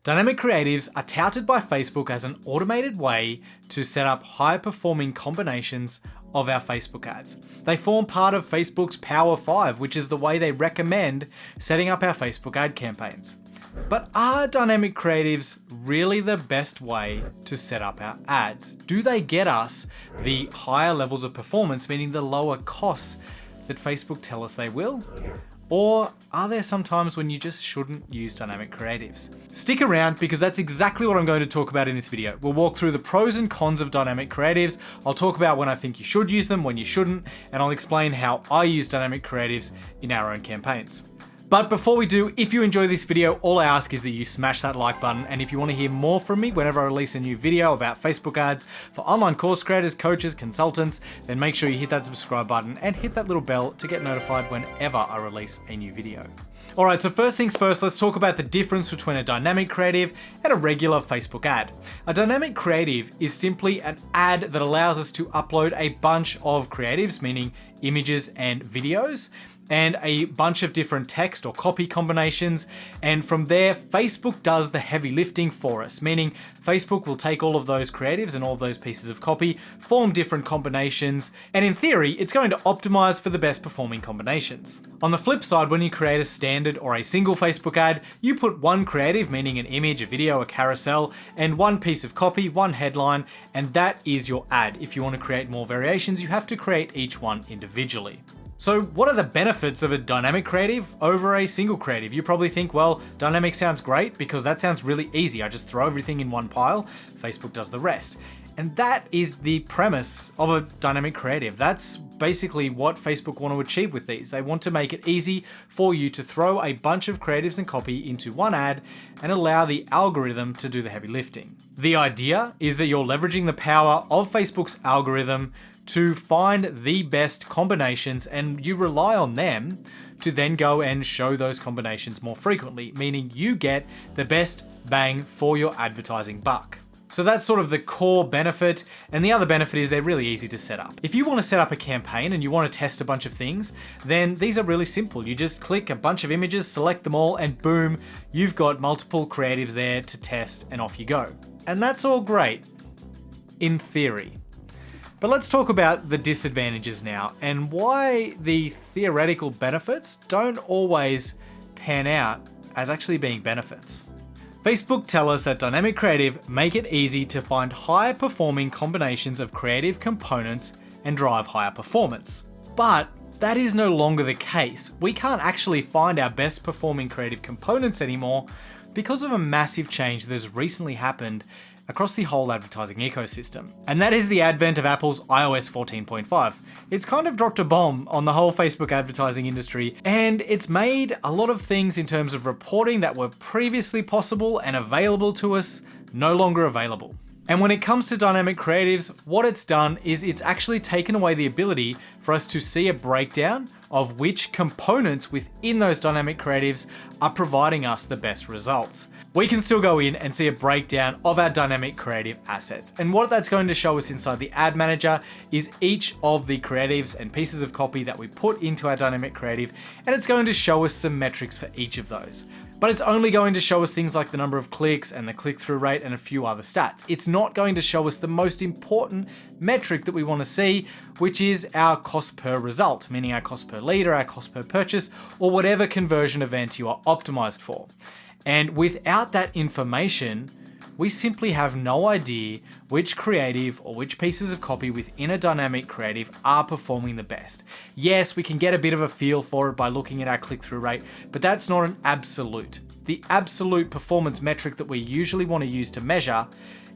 Dynamic creatives are touted by Facebook as an automated way to set up high-performing combinations of our Facebook ads. They form part of Facebook's Power 5, which is the way they recommend setting up our Facebook ad campaigns. But are dynamic creatives really the best way to set up our ads? Do they get us the higher levels of performance, meaning the lower costs that Facebook tell us they will? Or are there some times when you just shouldn't use dynamic creatives? Stick around because that's exactly what I'm going to talk about in this video. We'll walk through the pros and cons of dynamic creatives. I'll talk about when I think you should use them, when you shouldn't, and I'll explain how I use dynamic creatives in our own campaigns. But before we do, if you enjoy this video, all I ask is that you smash that like button. And if you want to hear more from me whenever I release a new video about Facebook ads for online course creators, coaches, consultants, then make sure you hit that subscribe button and hit that little bell to get notified whenever I release a new video. Alright, so first things first, let's talk about the difference between a dynamic creative and a regular Facebook ad. A dynamic creative is simply an ad that allows us to upload a bunch of creatives, meaning images and videos, and a bunch of different text or copy combinations. And from there, Facebook does the heavy lifting for us, meaning Facebook will take all of those creatives and all of those pieces of copy, form different combinations, and in theory, it's going to optimize for the best performing combinations. On the flip side, when you create a standard or a single Facebook ad, you put one creative, meaning an image, a video, a carousel, and one piece of copy, one headline, and that is your ad. If you want to create more variations, you have to create each one individually. So what are the benefits of a dynamic creative over a single creative? You probably think, well, dynamic sounds great because that sounds really easy. I just throw everything in one pile, Facebook does the rest. And that is the premise of a dynamic creative. That's basically what Facebook want to achieve with these. They want to make it easy for you to throw a bunch of creatives and copy into one ad and allow the algorithm to do the heavy lifting. The idea is that you're leveraging the power of Facebook's algorithm to find the best combinations, and you rely on them to then go and show those combinations more frequently, meaning you get the best bang for your advertising buck. So that's sort of the core benefit, and the other benefit is they're really easy to set up. If you want to set up a campaign and you want to test a bunch of things, then these are really simple. You just click a bunch of images, select them all, and boom, you've got multiple creatives there to test, and off you go. And that's all great, in theory. But let's talk about the disadvantages now and why the theoretical benefits don't always pan out as actually being benefits. Facebook tell us that dynamic creative make it easy to find higher performing combinations of creative components and drive higher performance. But that is no longer the case. We can't actually find our best performing creative components anymore because of a massive change that has recently happened across the whole advertising ecosystem. And that is the advent of Apple's iOS 14.5. It's kind of dropped a bomb on the whole Facebook advertising industry, and it's made a lot of things in terms of reporting that were previously possible and available to us no longer available. And when it comes to dynamic creatives, what it's done is it's actually taken away the ability for us to see a breakdown of which components within those dynamic creatives are providing us the best results. We can still go in and see a breakdown of our dynamic creative assets. And what that's going to show us inside the ad manager is each of the creatives and pieces of copy that we put into our dynamic creative, and it's going to show us some metrics for each of those. But it's only going to show us things like the number of clicks and the click-through rate and a few other stats. It's not going to show us the most important metric that we want to see, which is our cost per result, meaning our cost per lead or our cost per purchase, or whatever conversion event you are optimized for. And without that information, we simply have no idea which creative or which pieces of copy within a dynamic creative are performing the best. Yes, we can get a bit of a feel for it by looking at our click-through rate, but that's not an absolute. The absolute performance metric that we usually want to use to measure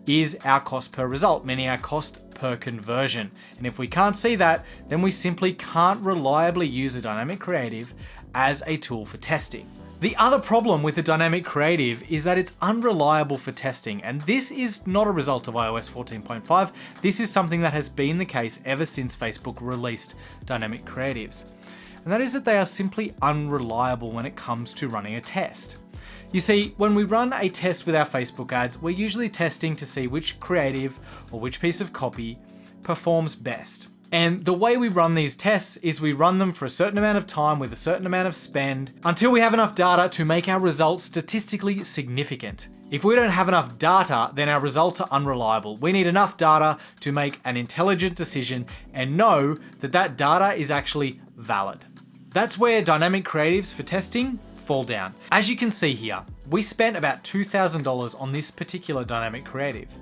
is our cost per result, meaning our cost per conversion. And if we can't see that, then we simply can't reliably use a dynamic creative as a tool for testing. The other problem with the dynamic creative is that it's unreliable for testing, and this is not a result of iOS 14.5. This is something that has been the case ever since Facebook released dynamic creatives. And that is that they are simply unreliable when it comes to running a test. You see, when we run a test with our Facebook ads, we're usually testing to see which creative or which piece of copy performs best. And the way we run these tests is we run them for a certain amount of time with a certain amount of spend until we have enough data to make our results statistically significant. If we don't have enough data, then our results are unreliable. We need enough data to make an intelligent decision and know that that data is actually valid. That's where dynamic creatives for testing fall down. As you can see here, we spent about $2,000 on this particular dynamic creative.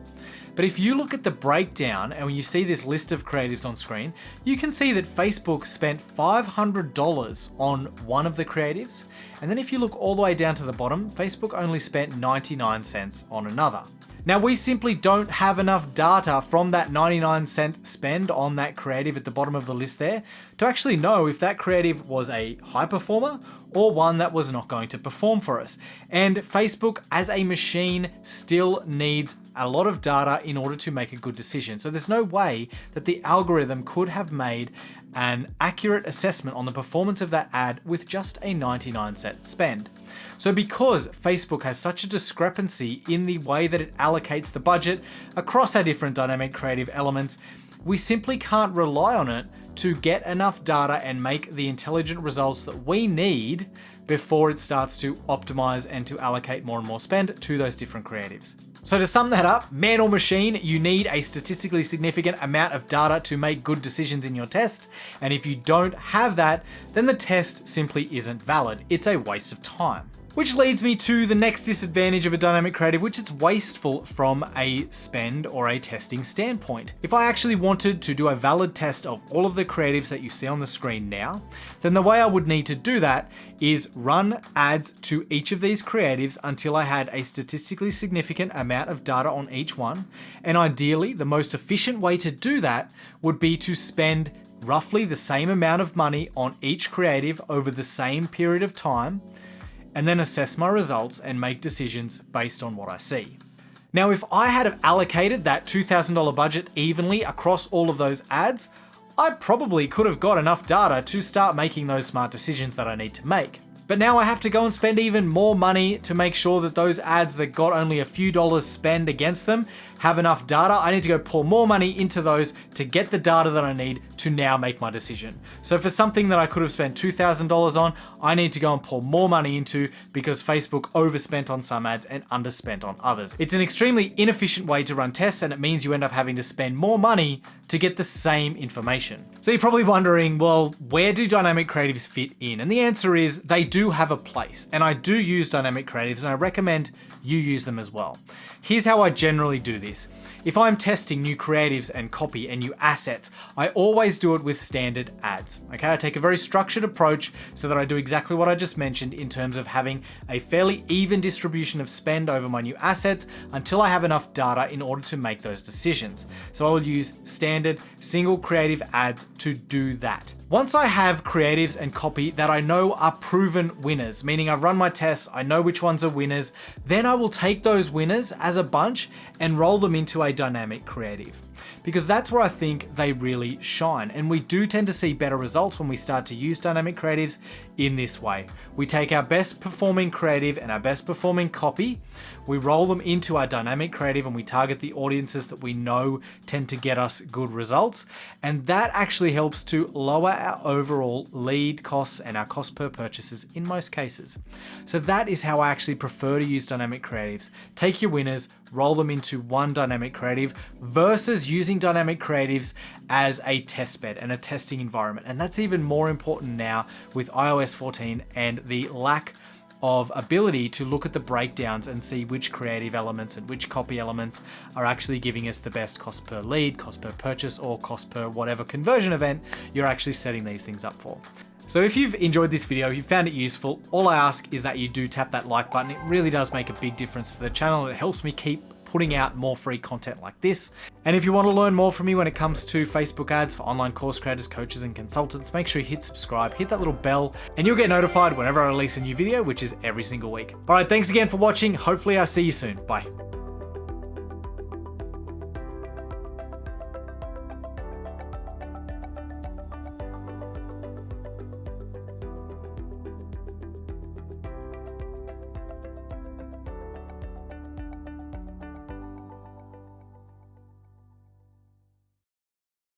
But if you look at the breakdown and when you see this list of creatives on screen, you can see that Facebook spent $500 on one of the creatives. And then if you look all the way down to the bottom, Facebook only spent 99 cents on another. Now, we simply don't have enough data from that 99-cent spend on that creative at the bottom of the list there to actually know if that creative was a high performer or one that was not going to perform for us. And Facebook as a machine still needs a lot of data in order to make a good decision. So there's no way that the algorithm could have made an accurate assessment on the performance of that ad with just a 99-cent spend. So because Facebook has such a discrepancy in the way that it allocates the budget across our different dynamic creative elements, we simply can't rely on it to get enough data and make the intelligent results that we need before it starts to optimize and to allocate more and more spend to those different creatives. So to sum that up, man or machine, you need a statistically significant amount of data to make good decisions in your test. And if you don't have that, then the test simply isn't valid. It's a waste of time. Which leads me to the next disadvantage of a dynamic creative, which is wasteful from a spend or a testing standpoint. If I actually wanted to do a valid test of all of the creatives that you see on the screen now, then the way I would need to do that is run ads to each of these creatives until I had a statistically significant amount of data on each one. And ideally, the most efficient way to do that would be to spend roughly the same amount of money on each creative over the same period of time, and then assess my results and make decisions based on what I see. Now, if I had allocated that $2,000 budget evenly across all of those ads, I probably could have got enough data to start making those smart decisions that I need to make. But now I have to go and spend even more money to make sure that those ads that got only a few dollars spend against them have enough data. I need to go pour more money into those to get the data that I need to now make my decision. So for something that I could have spent $2,000 on, I need to go and pour more money into because Facebook overspent on some ads and underspent on others. It's an extremely inefficient way to run tests, and it means you end up having to spend more money to get the same information. So you're probably wondering, well, where do dynamic creatives fit in? And the answer is they do have a place, and I do use dynamic creatives and I recommend you use them as well. Here's how I generally do this. If I'm testing new creatives and copy and new assets, I always do it with standard ads. Okay, I take a very structured approach so that I do exactly what I just mentioned in terms of having a fairly even distribution of spend over my new assets until I have enough data in order to make those decisions. So I will use standard single creative ads to do that. Once I have creatives and copy that I know are proven winners, meaning I've run my tests, I know which ones are winners, then I will take those winners as a bunch and roll them into a dynamic creative. Because that's where I think they really shine. And we do tend to see better results when we start to use dynamic creatives in this way. We take our best performing creative and our best performing copy, we roll them into our dynamic creative and we target the audiences that we know tend to get us good results. And that actually helps to lower our overall lead costs and our cost per purchases in most cases. So that is how I actually prefer to use dynamic creatives. Take your winners, roll them into one dynamic creative versus using dynamic creatives as a test bed and a testing environment. And that's even more important now with iOS 14 and the lack of ability to look at the breakdowns and see which creative elements and which copy elements are actually giving us the best cost per lead, cost per purchase, or cost per whatever conversion event you're actually setting these things up for. So if you've enjoyed this video, if you found it useful, all I ask is that you do tap that like button. It really does make a big difference to the channel. It helps me keep putting out more free content like this. And if you want to learn more from me when it comes to Facebook ads for online course creators, coaches, and consultants, make sure you hit subscribe, hit that little bell, and you'll get notified whenever I release a new video, which is every single week. All right, thanks again for watching. Hopefully I see you soon. Bye.